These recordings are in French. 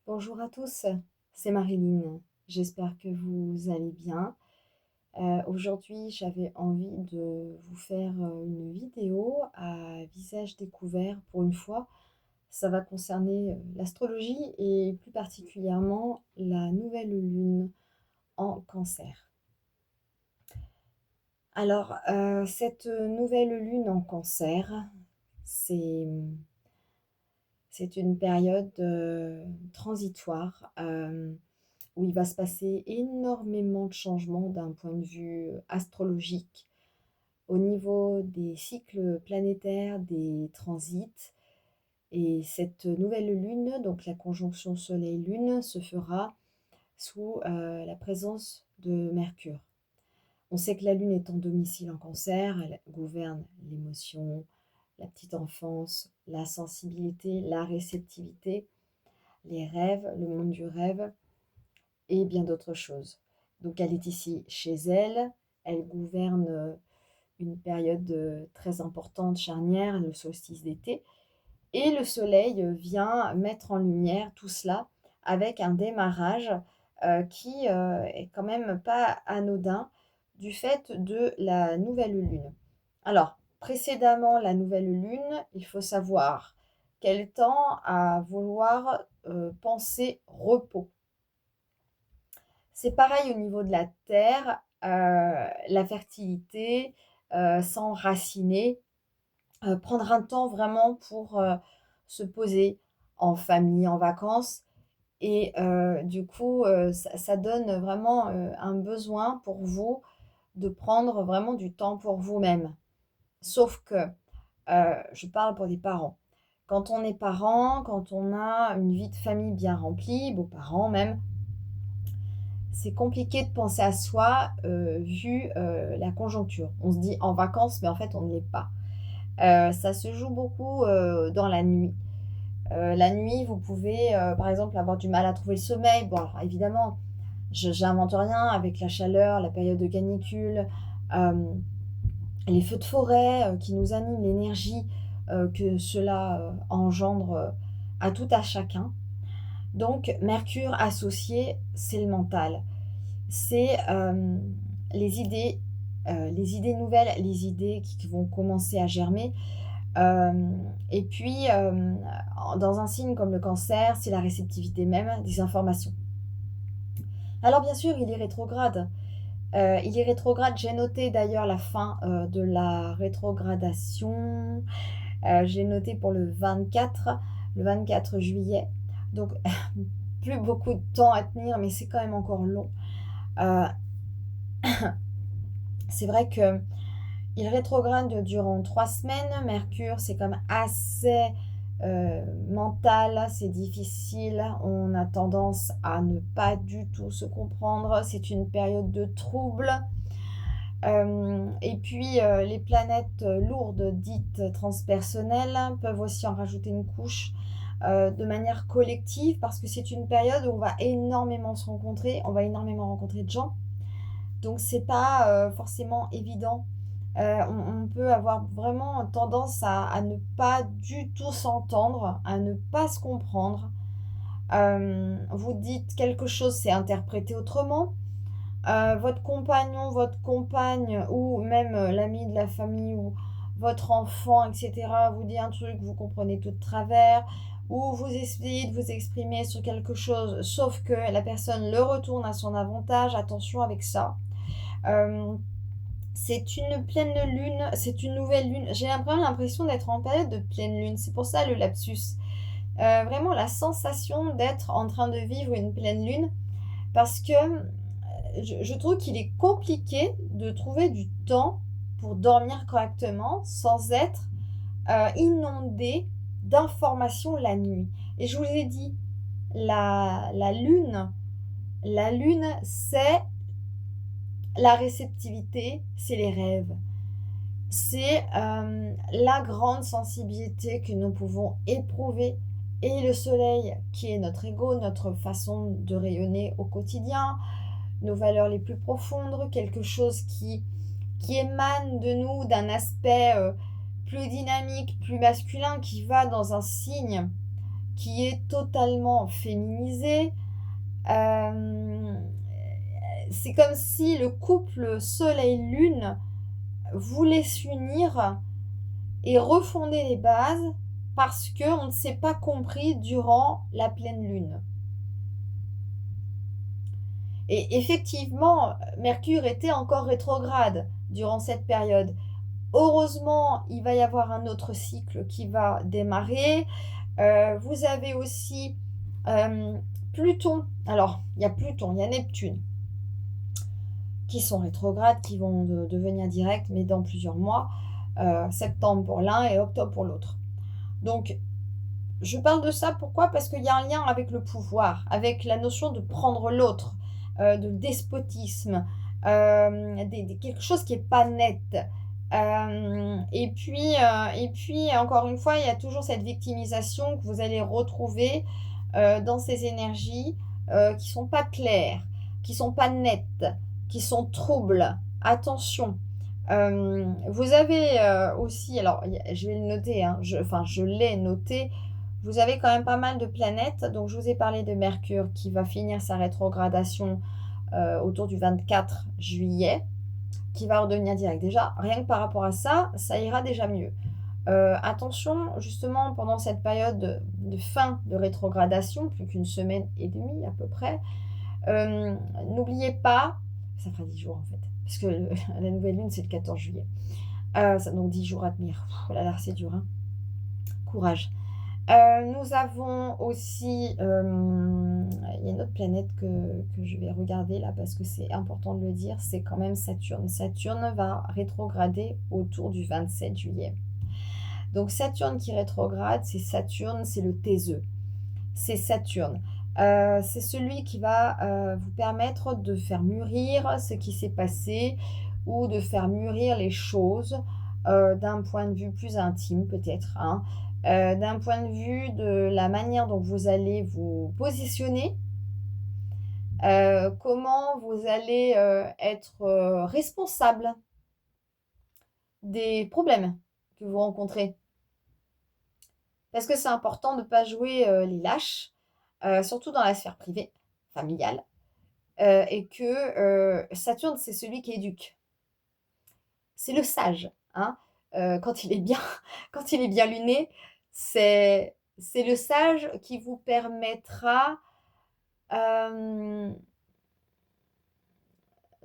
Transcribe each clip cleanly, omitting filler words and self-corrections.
Bonjour à tous, c'est Marilyn. J'espère que vous allez bien. Aujourd'hui, j'avais envie de vous faire une vidéo à visage découvert pour une fois. Ça va concerner l'astrologie et plus particulièrement la nouvelle lune en Cancer. Alors, cette nouvelle lune en Cancer, c'est c'est une période transitoire. Où il va se passer énormément de changements d'un point de vue astrologique, au niveau des cycles planétaires, des transits. Et cette nouvelle lune, donc la conjonction Soleil-Lune, se fera sous la présence de Mercure. On sait que la lune est en domicile en Cancer, elle gouverne l'émotion, la petite enfance, la sensibilité, la réceptivité, les rêves, le monde du rêve, et bien d'autres choses. Donc elle est ici chez elle, elle gouverne une période très importante, charnière, le solstice d'été, et le soleil vient mettre en lumière tout cela avec un démarrage qui est quand même pas anodin du fait de la nouvelle lune. Alors, précédemment la nouvelle lune, il faut savoir qu'elle tend à vouloir penser repos. C'est pareil au niveau de la terre, la fertilité, s'enraciner, prendre un temps vraiment pour, se poser en famille, en vacances et du coup, ça donne vraiment, un besoin pour vous de prendre vraiment du temps pour vous-même. Sauf que, je parle pour des parents. Quand on est parent, quand on a une vie de famille bien remplie, beaux-parents même, c'est compliqué de penser à soi, vu, la conjoncture. On se dit en vacances, mais en fait, on ne l'est pas. Ça se joue beaucoup, dans la nuit. La nuit, vous pouvez, par exemple, avoir du mal à trouver le sommeil. Bon, alors évidemment, je j'invente rien avec la chaleur, la période de canicule, hem, les feux de forêt, qui nous animent, l'énergie, que cela, engendre, à tout à chacun. Donc Mercure associé, c'est le mental. C'est, les idées nouvelles, les idées qui vont commencer à germer. Et puis, dans un signe comme le Cancer, c'est la réceptivité même des informations. Alors bien sûr, il est rétrograde. Il est rétrograde, j'ai noté d'ailleurs la fin, de la rétrogradation, j'ai noté pour le 24 juillet. Donc plus beaucoup de temps à tenir, mais c'est quand même encore long. Heu, c'est vrai que il rétrograde durant 3 semaines. Mercure, c'est quand même assez, mental, c'est difficile. On a tendance à ne pas du tout se comprendre. C'est une période de trouble. Et puis, les planètes, lourdes, dites transpersonnelles, peuvent aussi en rajouter une couche, de manière collective parce que c'est une période où on va énormément se rencontrer, on va énormément rencontrer de gens. Donc c'est pas, forcément évident. On peut avoir vraiment tendance à ne pas du tout s'entendre, à ne pas se comprendre. Vous dites quelque chose, c'est interprété autrement. Votre compagnon, votre compagne ou même, l'ami de la famille ou votre enfant et cetera vous dit un truc, vous comprenez tout de travers ou vous essayez de vous exprimer sur quelque chose, sauf que la personne le retourne à son avantage. Attention avec ça. Hem, c'est une pleine lune, c'est une nouvelle lune. J'ai vraiment l'impression d'être en période de pleine lune, c'est pour ça le lapsus. Vraiment la sensation d'être en train de vivre une pleine lune parce que, je trouve qu'il est compliqué de trouver du temps pour dormir correctement sans être, inondé d'informations la nuit. Et je vous ai dit, la lune, c'est la réceptivité, c'est les rêves. C'est, la grande sensibilité que nous pouvons éprouver et le soleil qui est notre ego, notre façon de rayonner au quotidien, nos valeurs les plus profondes, quelque chose qui émane de nous d'un aspect, plus dynamique, plus masculin, qui va dans un signe qui est totalement féminisé. Euh, c'est comme si le couple Soleil-Lune voulait s'unir et refonder les bases parce qu'on ne s'est pas compris durant la pleine lune. Et effectivement, Mercure était encore rétrograde durant cette période. Heureusement, il va y avoir un autre cycle qui va démarrer. Vous avez aussi euh, Pluton. Alors, il y a Pluton, il y a Neptune, qui sont rétrogrades, qui vont devenir directs, mais dans plusieurs mois. Septembre pour l'un et octobre pour l'autre. Donc, je parle de ça, pourquoi? Parce qu'il y a un lien avec le pouvoir, avec la notion de prendre l'autre, de despotisme, quelque chose qui n'est pas net. Et puis, encore une fois, il y a toujours cette victimisation que vous allez retrouver dans ces énergies qui sont pas claires, qui sont pas nettes, qui sont troubles. Attention. Vous avez aussi, alors je vais le noter, hein, enfin je l'ai noté, vous avez quand même pas mal de planètes. Donc je vous ai parlé de Mercure qui va finir sa rétrogradation autour du 24 juillet, qui va redevenir direct. Déjà, rien que par rapport à ça, ça ira déjà mieux. Attention, justement, pendant cette période de fin de rétrogradation, plus qu'une semaine et demie à peu près, n'oubliez pas, ça fera 10 jours en fait, parce que la nouvelle lune c'est le 14 juillet. Donc 10 jours à tenir. Oh là là, c'est dur, hein. Courage. Nous avons aussi, il y a une autre planète que je vais regarder là parce que c'est important de le dire, c'est quand même Saturne. Saturne va rétrograder autour du 27 juillet. Donc Saturne qui rétrograde, c'est Saturne, c'est le taiseux. C'est Saturne. C'est celui qui va vous permettre de faire mûrir ce qui s'est passé ou de faire mûrir les choses d'un point de vue plus intime peut-être, hein. D'un point de vue de la manière dont vous allez vous positionner, comment vous allez être responsable des problèmes que vous rencontrez. Parce que c'est important de ne pas jouer les lâches, surtout dans la sphère privée, familiale, et que Saturne, c'est celui qui éduque. C'est le sage, hein. Quand il est bien, quand il est bien luné, c'est le sage qui vous permettra de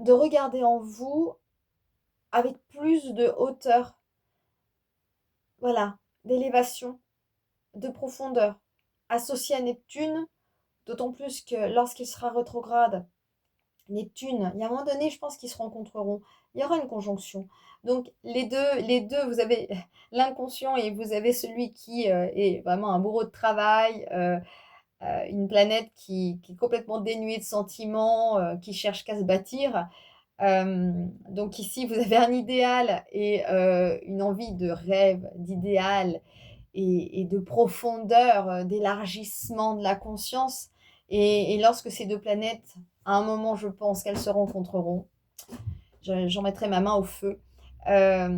regarder en vous avec plus de hauteur, voilà, d'élévation, de profondeur, associé à Neptune, d'autant plus que lorsqu'il sera rétrograde, Neptune, il y a un moment donné, je pense qu'ils se rencontreront. Il y aura une conjonction. Donc les deux, vous avez l'inconscient et vous avez celui qui est vraiment un bourreau de travail, une planète qui est complètement dénuée de sentiments, qui cherche qu'à se bâtir. Donc ici, vous avez un idéal et une envie de rêve, d'idéal et de profondeur, d'élargissement de la conscience. Et lorsque ces deux planètes, à un moment, je pense qu'elles se rencontreront, j'en mettrai ma main au feu. Euh,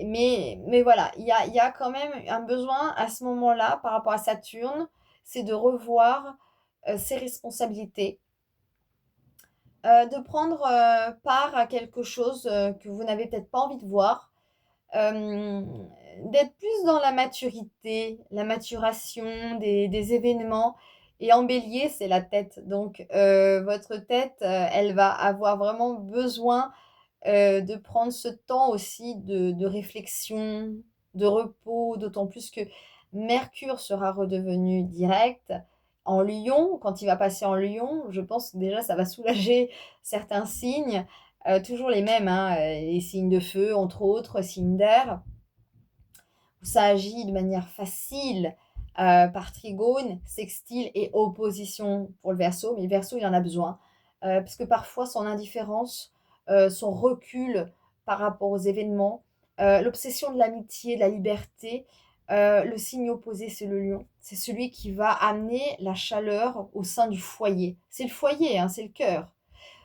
mais voilà, il y a quand même un besoin à ce moment-là par rapport à Saturne, c'est de revoir ses responsabilités, de prendre part à quelque chose que vous n'avez peut-être pas envie de voir, euh, d'être plus dans la maturité, la maturation des événements. Et en bélier, c'est la tête. Donc, votre tête, elle va avoir vraiment besoin de prendre ce temps aussi de réflexion, de repos, d'autant plus que Mercure sera redevenu direct en Lion. Quand il va passer en Lion, je pense que déjà ça va soulager certains signes, toujours les mêmes, hein, les signes de feu, entre autres, signes d'air, où ça agit de manière facile par trigone, sextile et opposition pour le Verseau. Mais le Verseau, il en a besoin, parce que parfois son indifférence, son recul par rapport aux événements, l'obsession de l'amitié, de la liberté, le signe opposé, c'est le lion. C'est celui qui va amener la chaleur au sein du foyer. C'est le foyer, hein, c'est le cœur.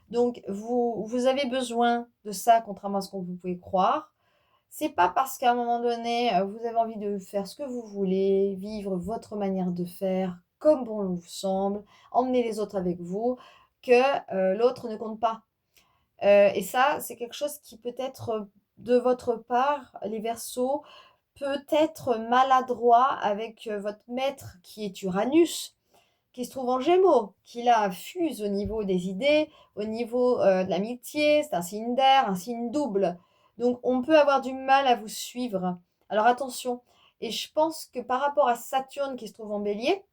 Donc, vous avez besoin de ça, contrairement à ce qu'on vous pouvez croire. C'est pas parce qu'à un moment donné, vous avez envie de faire ce que vous voulez, vivre votre manière de faire comme bon vous semble, emmener les autres avec vous, que, l'autre ne compte pas. Et ça, c'est quelque chose qui peut être, de votre part, les Verseaux, peut être maladroit avec, votre maître qui est Uranus, qui se trouve en Gémeaux, qui là fuse au niveau des idées, au niveau, de l'amitié, c'est un signe d'air, un signe double. Donc on peut avoir du mal à vous suivre. Alors attention, et je pense que par rapport à Saturne qui se trouve en Bélier,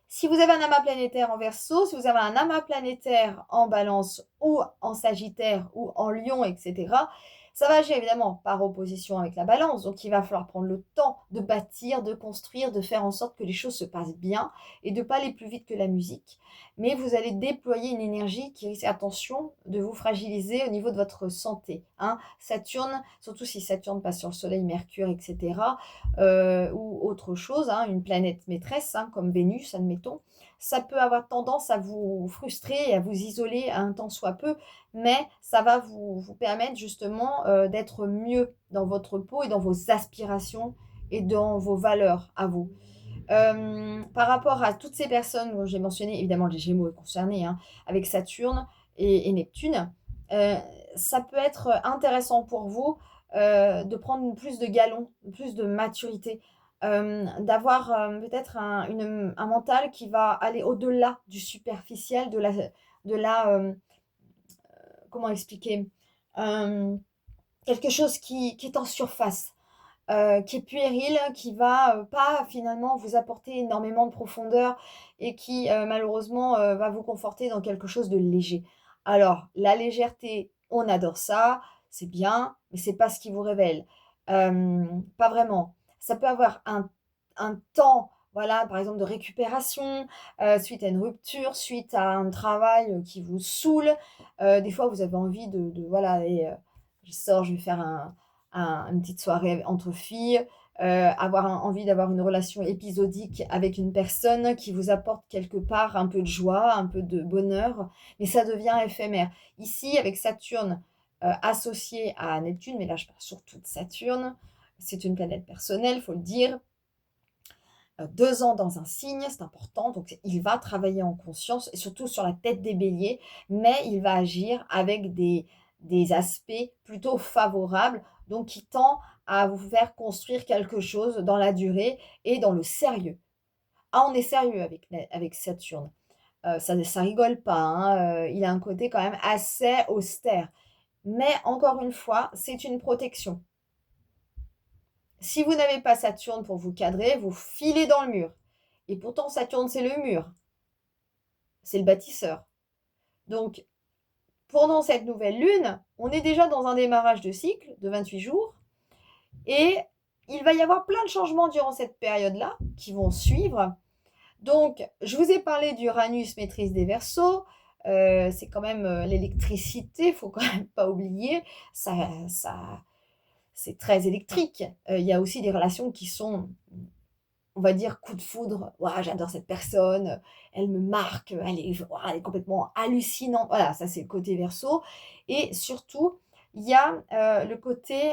si vous avez un amas planétaire en Verseau, si vous avez un amas planétaire en Balance ou en Sagittaire ou en Lion, etc., ça va agir évidemment par opposition avec la Balance. Donc il va falloir prendre le temps de bâtir, de construire, de faire en sorte que les choses se passent bien et de ne pas aller plus vite que la musique. Mais vous allez déployer une énergie qui risque, attention, de vous fragiliser au niveau de votre santé, hein. Saturne, surtout si Saturne passe sur le Soleil, Mercure, etc., ou autre chose, hein, une planète maîtresse, hein, comme Vénus, admettons, ça peut avoir tendance à vous frustrer et à vous isoler un tant soit peu, mais ça va vous permettre justement d'être mieux dans votre peau et dans vos aspirations et dans vos valeurs à vous. Par rapport à toutes ces personnes dont j'ai mentionné, évidemment les Gémeaux est concerné, hein, avec Saturne et Neptune, heu, ça peut être intéressant pour vous, de prendre plus de galon, plus de maturité, d'avoir, peut-être un mental qui va aller au-delà du superficiel, de la, comment expliquer? Hem, Quelque chose qui est en surface, qui est puéril, qui va, pas finalement vous apporter énormément de profondeur et qui, malheureusement, va vous conforter dans quelque chose de léger. Alors, la légèreté, on adore ça, c'est bien, mais c'est pas ce qui vous révèle. Pas vraiment. Ça peut avoir un temps, voilà, par exemple de récupération, suite à une rupture, suite à un travail, qui vous saoule. Des fois, vous avez envie de voilà, allez, je sors, je vais faire une petite soirée entre filles, avoir envie d'avoir une relation épisodique avec une personne qui vous apporte quelque part un peu de joie, un peu de bonheur, mais ça devient éphémère. Ici, avec Saturne associé à Neptune, mais là je parle surtout de Saturne, c'est une planète personnelle, il faut le dire. 2 ans dans un signe, c'est important, donc il va travailler en conscience, et surtout sur la tête des béliers, mais il va agir avec des aspects plutôt favorables, donc qui tend à vous faire construire quelque chose dans la durée et dans le sérieux. Ah, on est sérieux avec Saturne. Ça rigole pas, hein, il a un côté quand même assez austère. Mais encore une fois, c'est une protection. Si vous n'avez pas Saturne pour vous cadrer, vous filez dans le mur. Et pourtant, Saturne, c'est le mur, c'est le bâtisseur. Donc, pendant cette nouvelle lune, on est déjà dans un démarrage de cycle de 28 jours. Et il va y avoir plein de changements durant cette période-là qui vont suivre. Donc, je vous ai parlé d'Uranus maîtrise des Verseaux. C'est quand même l'électricité, il faut quand même pas oublier. Ça, c'est très électrique. Il y a aussi des relations qui sont, on va dire, coup de foudre. Ouah, j'adore cette personne, elle me marque, elle est complètement hallucinante. Voilà, ça c'est le côté Verseau. Et surtout, il y a le côté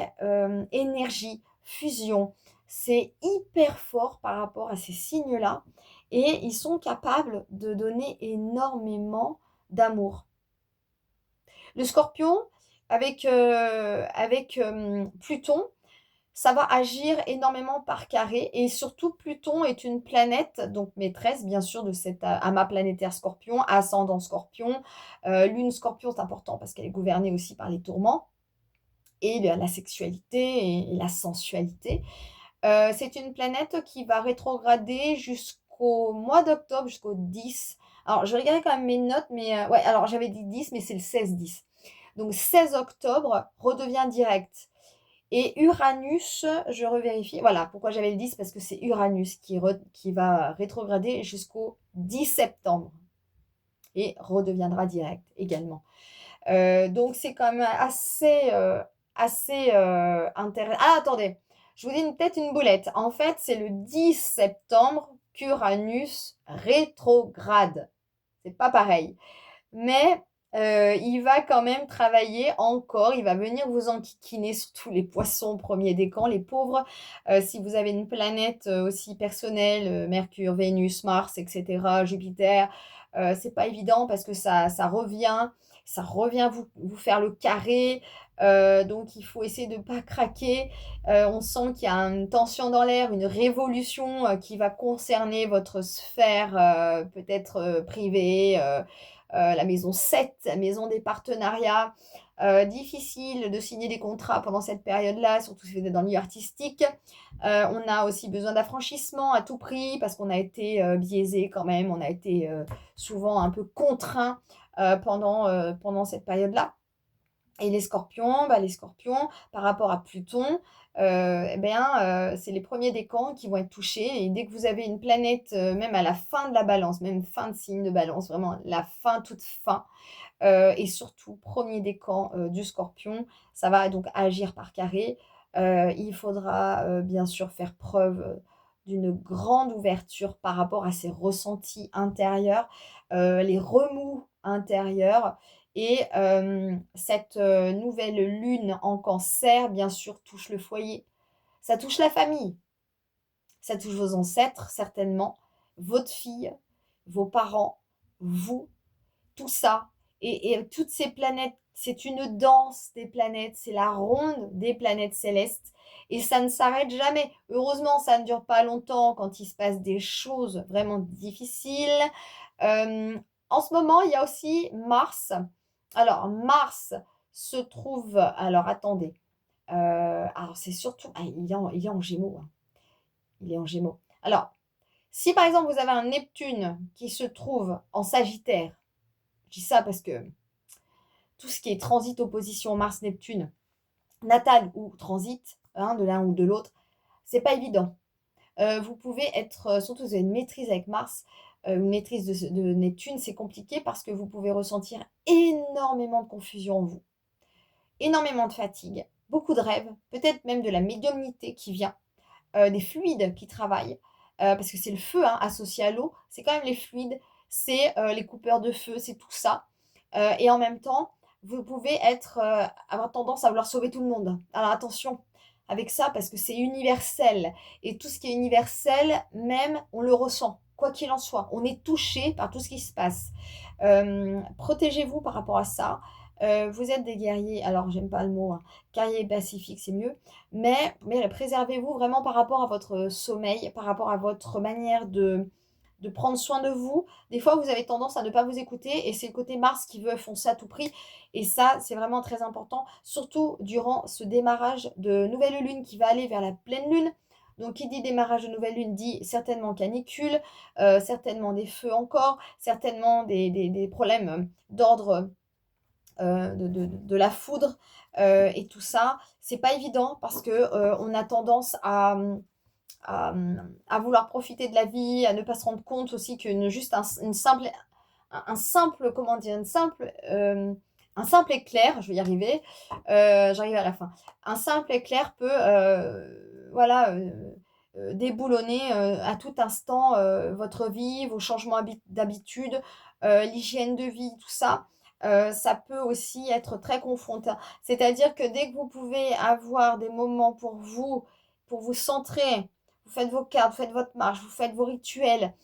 énergie, fusion. C'est hyper fort par rapport à ces signes-là. Et ils sont capables de donner énormément d'amour. Le Scorpion, avec Pluton, ça va agir énormément par carré, et surtout Pluton est une planète, donc maîtresse bien sûr de cet amas planétaire Scorpion, ascendant Scorpion. Lune Scorpion, c'est important parce qu'elle est gouvernée aussi par les tourments et la sexualité et la sensualité. C'est une planète qui va rétrograder jusqu'au mois d'octobre, jusqu'au 10. Alors je vais regarder quand même mes notes, mais ouais, alors j'avais dit 10, mais c'est le 16-10. Donc 16 octobre redevient direct. Et Uranus, je revérifie. Voilà, pourquoi j'avais le 10, parce que c'est Uranus qui va rétrograder jusqu'au 10 septembre et redeviendra direct également. Donc c'est quand même assez intéressant. Ah, attendez, je vous dis peut-être une boulette. En fait, c'est le 10 septembre qu'Uranus rétrograde. C'est pas pareil. Mais il va quand même travailler encore, il va venir vous enquiquiner, surtout les poissons premier décan, les pauvres. Si vous avez une planète aussi personnelle, Mercure, Vénus, Mars, etc., Jupiter, c'est pas évident parce que ça revient vous faire le carré. Donc il faut essayer de ne pas craquer. On sent qu'il y a une tension dans l'air, une révolution qui va concerner votre sphère peut-être privée. La maison 7, la maison des partenariats. Difficile de signer des contrats pendant cette période-là, surtout si vous êtes dans le milieu artistique. On a aussi besoin d'affranchissement à tout prix parce qu'on a été biaisé quand même, on a été souvent un peu contraint pendant cette période-là. Et les scorpions, par rapport à Pluton, c'est les premiers décans qui vont être touchés. Et dès que vous avez une planète, même à la fin de la balance, même fin de signe de balance, vraiment la fin, toute fin, et surtout premier décan du scorpion, ça va donc agir par carré. Il faudra bien sûr faire preuve d'une grande ouverture par rapport à ses ressentis intérieurs, les remous intérieurs. Et cette nouvelle lune en cancer, bien sûr, touche le foyer. Ça touche la famille, ça touche vos ancêtres, certainement, votre fille, vos parents, vous, tout ça. Et toutes ces planètes, c'est une danse des planètes, c'est la ronde des planètes célestes. Et ça ne s'arrête jamais. Heureusement, ça ne dure pas longtemps quand il se passe des choses vraiment difficiles. Euh, En ce moment, il y a aussi Mars. Alors, Mars se trouve. Alors, attendez. Alors, c'est surtout. Il est en Gémeaux, hein. Il est en Gémeaux. Alors, si par exemple vous avez un Neptune qui se trouve en Sagittaire, je dis ça parce que tout ce qui est transit, opposition Mars-Neptune, natal ou transit, hein, de l'un ou de l'autre, c'est pas évident. Vous pouvez être, surtout si vous avez une maîtrise avec Mars, une maîtrise de Neptune, c'est compliqué parce que vous pouvez ressentir énormément de confusion en vous, énormément de fatigue, beaucoup de rêves, peut-être même de la médiumnité qui vient, des fluides qui travaillent, parce que c'est le feu hein, associé à l'eau, c'est quand même les fluides, c'est les coupeurs de feu, c'est tout ça. Et en même temps, vous pouvez avoir tendance à vouloir sauver tout le monde. Alors attention avec ça, parce que c'est universel. Et tout ce qui est universel, même, on le ressent. Quoi qu'il en soit, on est touché par tout ce qui se passe. Protégez-vous par rapport à ça. Vous êtes des guerriers, alors j'aime pas le mot, hein. Guerrier pacifique, c'est mieux. Mais préservez-vous vraiment par rapport à votre sommeil, par rapport à votre manière de prendre soin de vous. Des fois, vous avez tendance à ne pas vous écouter et c'est le côté Mars qui veut foncer à tout prix. Et ça, c'est vraiment très important, surtout durant ce démarrage de nouvelle lune qui va aller vers la pleine lune. Donc, qui dit démarrage de nouvelle lune dit certainement canicule, certainement des feux encore, certainement des problèmes d'ordre de la foudre et tout ça. C'est pas évident parce que on a tendance à vouloir profiter de la vie, à ne pas se rendre compte aussi que juste un simple, comment dire, un simple éclair, je vais y arriver, j'arrive à la fin, un simple éclair peut, voilà, déboulonner à tout instant votre vie, vos changements d'habitude, l'hygiène de vie, tout ça. Ça peut aussi être très confrontant. C'est-à-dire que dès que vous pouvez avoir des moments pour vous centrer, vous faites vos cartes, vous faites votre marche, vous faites vos rituels,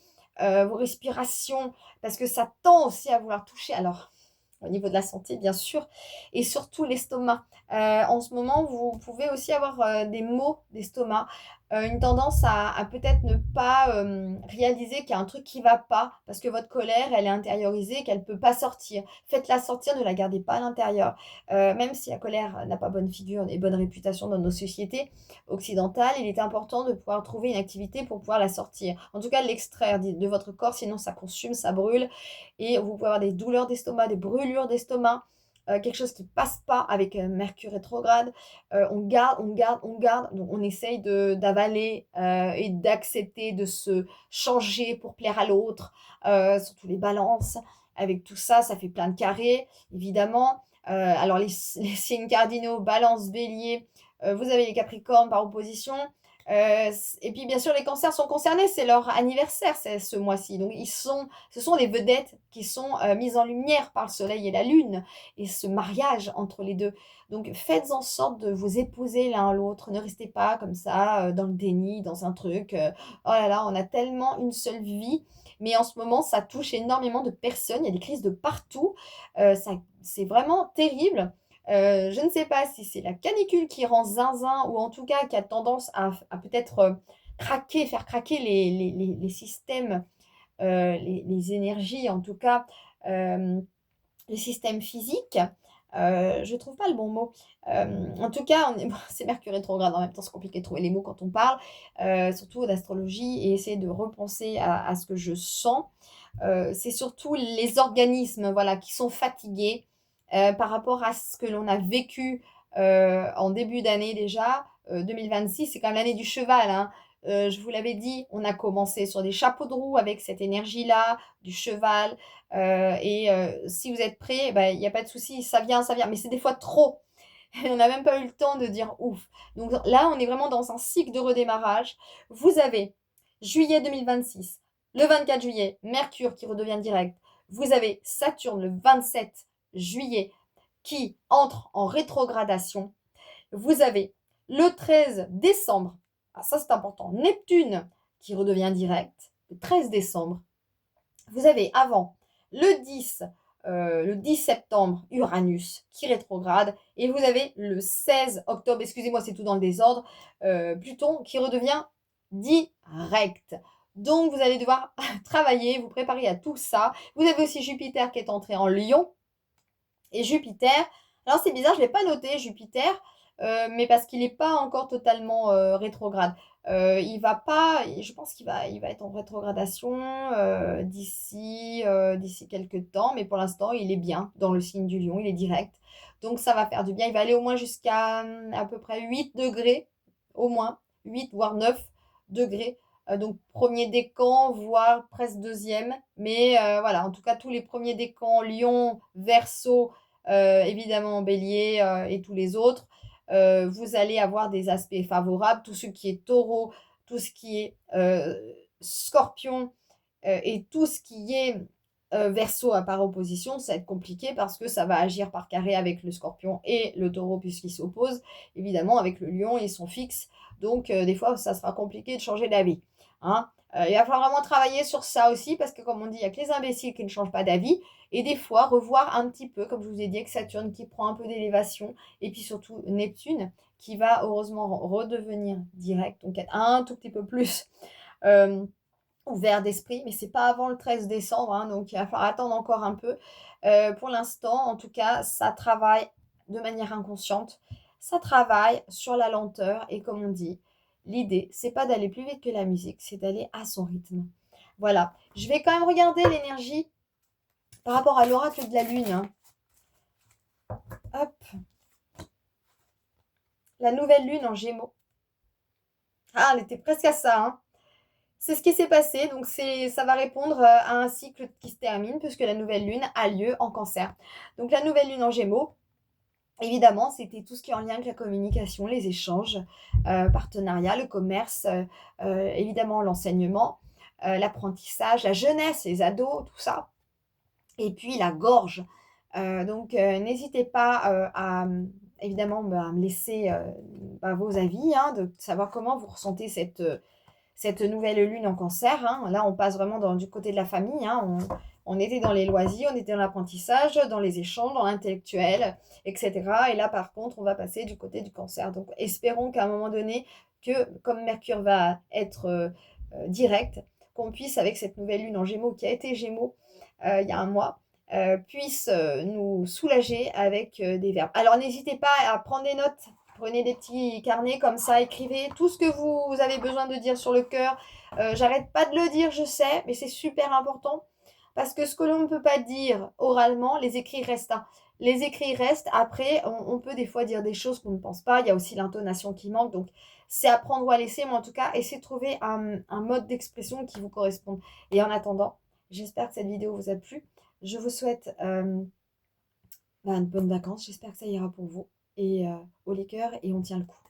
vos respirations, parce que ça tend aussi à vouloir toucher. Alors, au niveau de la santé, bien sûr, et surtout l'estomac. En ce moment, vous pouvez aussi avoir des maux d'estomac, une tendance à peut-être ne pas réaliser qu'il y a un truc qui ne va pas, parce que votre colère, elle est intériorisée, qu'elle ne peut pas sortir. Faites-la sortir, ne la gardez pas à l'intérieur. Même si la colère n'a pas bonne figure et bonne réputation dans nos sociétés occidentales, il est important de pouvoir trouver une activité pour pouvoir la sortir. En tout cas, l'extraire de votre corps, sinon ça consume, ça brûle et vous pouvez avoir des douleurs d'estomac, des brûlures d'estomac, quelque chose qui passe pas avec Mercure rétrograde. On garde, on garde, on garde. Donc on essaye d'avaler et d'accepter de se changer pour plaire à l'autre, surtout les balances. Avec tout ça, ça fait plein de carrés, évidemment. Alors les signes cardinaux, balance, bélier, vous avez les capricornes par opposition. Et puis bien sûr, les cancers sont concernés, c'est leur anniversaire c'est ce mois-ci. Donc ce sont des vedettes qui sont mises en lumière par le soleil et la lune, et ce mariage entre les deux. Donc faites en sorte de vous épouser l'un l'autre, ne restez pas comme ça dans le déni, dans un truc. Oh là là, on a tellement une seule vie, mais en ce moment, ça touche énormément de personnes, il y a des crises de partout. C'est vraiment terrible. Je ne sais pas si c'est la canicule qui rend zinzin ou en tout cas qui a tendance à peut-être craquer, faire craquer les systèmes, les énergies, en tout cas euh, les systèmes physiques. Je ne trouve pas le bon mot. En tout cas, c'est Mercure rétrograde en même temps, c'est compliqué de trouver les mots quand on parle, surtout d'astrologie, et essayer de repenser à ce que je sens. C'est surtout les organismes voilà, qui sont fatigués par rapport à ce que l'on a vécu en début d'année déjà. 2026, c'est quand même l'année du cheval, hein. Je vous l'avais dit, on a commencé sur des chapeaux de roue avec cette énergie-là, du cheval. Si vous êtes prêts, il n'y a pas de souci, ça vient, ça vient. Mais c'est des fois trop. On n'a même pas eu le temps de dire ouf. Donc là, on est vraiment dans un cycle de redémarrage. Vous avez juillet 2026, le 24 juillet, Mercure qui redevient direct. Vous avez Saturne le 27 juillet qui entre en rétrogradation. Vous avez le 13 décembre, ah, ça c'est important, Neptune qui redevient direct, le 13 décembre. Vous avez avant le 10 septembre, Uranus qui rétrograde. Et vous avez le 16 octobre, excusez-moi, c'est tout dans le désordre, Pluton qui redevient direct. Donc, vous allez devoir travailler, vous préparer à tout ça. Vous avez aussi Jupiter qui est entré en Lion. Et Jupiter, alors c'est bizarre, je ne l'ai pas noté, Jupiter, mais parce qu'il n'est pas encore totalement rétrograde. Il va pas, je pense il va être en rétrogradation d'ici quelques temps, mais pour l'instant, il est bien dans le signe du Lion, il est direct. Donc ça va faire du bien. Il va aller au moins jusqu'à à peu près 8 degrés, au moins 8 voire 9 degrés. Donc premier décan, voire presque deuxième. Mais voilà, en tout cas, tous les premiers décans, Lion, Verseau, évidemment Bélier et tous les autres, vous allez avoir des aspects favorables. Tout ce qui est taureau, tout ce qui est scorpion et tout ce qui est verso à par opposition, ça va être compliqué parce que ça va agir par carré avec le scorpion et le taureau puisqu'ils s'opposent. Évidemment, avec le lion, ils sont fixes. Donc, des fois, ça sera compliqué de changer d'avis. Hein. Il va falloir vraiment travailler sur ça aussi parce que, comme on dit, il n'y a que les imbéciles qui ne changent pas d'avis. Et des fois, revoir un petit peu, comme je vous ai dit, avec Saturne qui prend un peu d'élévation. Et puis surtout Neptune qui va heureusement redevenir direct, donc être un tout petit peu plus ouvert d'esprit. Mais c'est pas avant le 13 décembre, hein, donc il va falloir attendre encore un peu. Pour l'instant, en tout cas, ça travaille de manière inconsciente. Ça travaille sur la lenteur. Et comme on dit, l'idée, c'est pas d'aller plus vite que la musique, c'est d'aller à son rythme. Voilà. Je vais quand même regarder l'énergie par rapport à l'oracle de la Lune. Hein. Hop. La nouvelle Lune en Gémeaux. Ah, elle était presque à ça. Hein. C'est ce qui s'est passé. Donc, ça va répondre à un cycle qui se termine puisque la nouvelle Lune a lieu en Cancer. Donc, la nouvelle Lune en Gémeaux, évidemment, c'était tout ce qui est en lien avec la communication, les échanges, partenariat, le commerce, évidemment l'enseignement, l'apprentissage, la jeunesse, les ados, tout ça. Et puis la gorge. Donc, n'hésitez pas évidemment, à me laisser vos avis, hein, de savoir comment vous ressentez cette nouvelle lune en Cancer. Hein. Là, on passe vraiment du côté de la famille. Hein. On était dans les loisirs, on était dans l'apprentissage, dans les échanges, dans l'intellectuel, etc. Et là, par contre, on va passer du côté du Cancer. Donc, espérons qu'à un moment donné, que comme Mercure va être direct, qu'on puisse, avec cette nouvelle lune en Gémeaux, qui a été Gémeaux il y a un mois, puisse nous soulager avec des verbes. Alors, n'hésitez pas à prendre des notes. Prenez des petits carnets comme ça, écrivez tout ce que vous avez besoin de dire sur le cœur. J'arrête pas de le dire, je sais, mais c'est super important. Parce que ce que l'on ne peut pas dire oralement, les écrits restent. Hein. Les écrits restent. Après, on peut des fois dire des choses qu'on ne pense pas. Il y a aussi l'intonation qui manque. Donc, c'est à prendre ou à laisser. Mais en tout cas, essayez de trouver un mode d'expression qui vous corresponde. Et en attendant, j'espère que cette vidéo vous a plu. Je vous souhaite une bonne vacances. J'espère que ça ira pour vous. Et au liqueur, et on tient le coup.